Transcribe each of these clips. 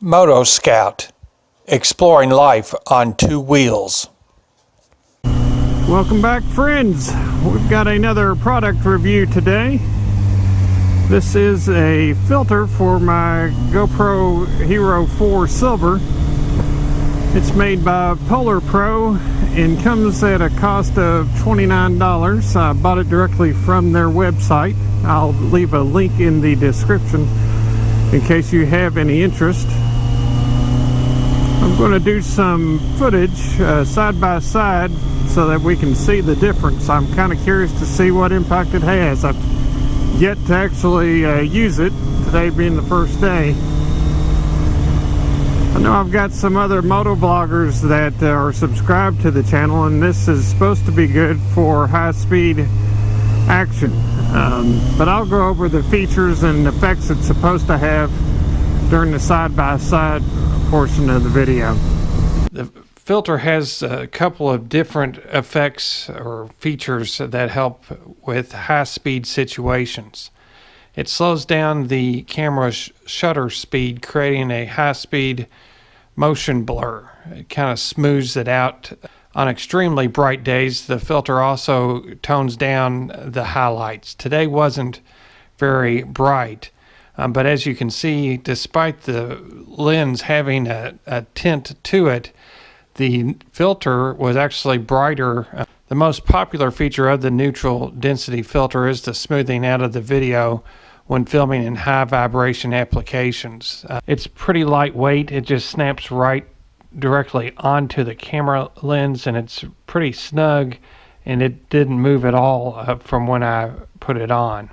Moto Scout, exploring life on two wheels. Welcome back, friends. We've got another product review today. This is a filter for my GoPro Hero 4 Silver. It's made by Polar Pro and comes at a cost of $29. I bought it directly from their website. I'll leave a link in the description in case you have any interest. I'm going to do some footage side by side so that we can see the difference. I'm kind of curious to see what impact it has. I've yet to actually use it, today being the first day. I know I've got some other moto vloggers that are subscribed to the channel, and this is supposed to be good for high-speed action. But I'll go over the features and effects it's supposed to have during the side-by-side portion of the video. The filter has a couple of different effects or features that help with high-speed situations. It slows down the camera's shutter speed, creating a high-speed motion blur. It kind of smooths it out. On extremely bright days, the filter also tones down the highlights. Today wasn't very bright, but as you can see, despite the lens having a tint to it, the filter was actually brighter. The most popular feature of the neutral density filter is the smoothing out of the video when filming in high vibration applications. It's pretty lightweight. It just snaps right directly onto the camera lens, and it's pretty snug, and it didn't move at all from when I put it on.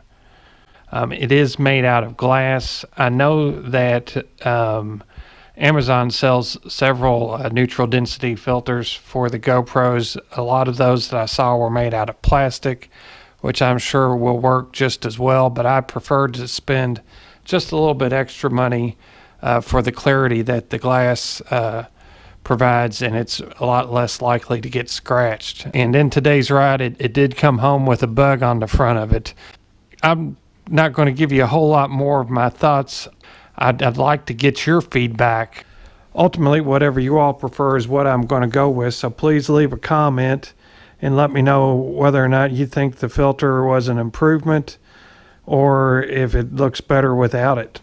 It is made out of glass. I know that Amazon sells several neutral density filters for the GoPros. A lot of those that I saw were made out of plastic, which I'm sure will work just as well, but I preferred to spend just a little bit extra money for the clarity that the glass provides, and it's a lot less likely to get scratched. And in today's ride, it did come home with a bug on the front of it. I'm not going to give you a whole lot more of my thoughts. I'd like to get your feedback. Ultimately, whatever you all prefer is what I'm going to go with, so please leave a comment and let me know whether or not you think the filter was an improvement or if it looks better without it.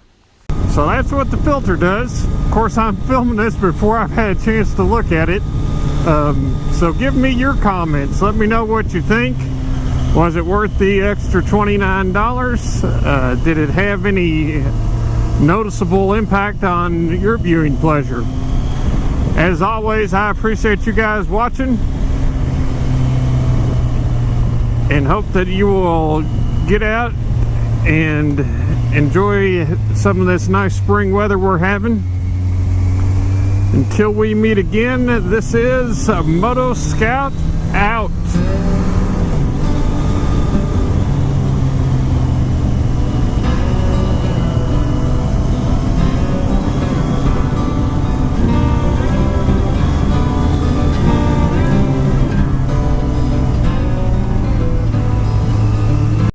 So that's what the filter does. Of course, I'm filming this before I've had a chance to look at it. So give me your comments. Let me know what you think. Was it worth the extra $29? Did it have any noticeable impact on your viewing pleasure? As always, I appreciate you guys watching, and hope that you will get out and enjoy some of this nice spring weather we're having. Until we meet again, this is Moto Scout out.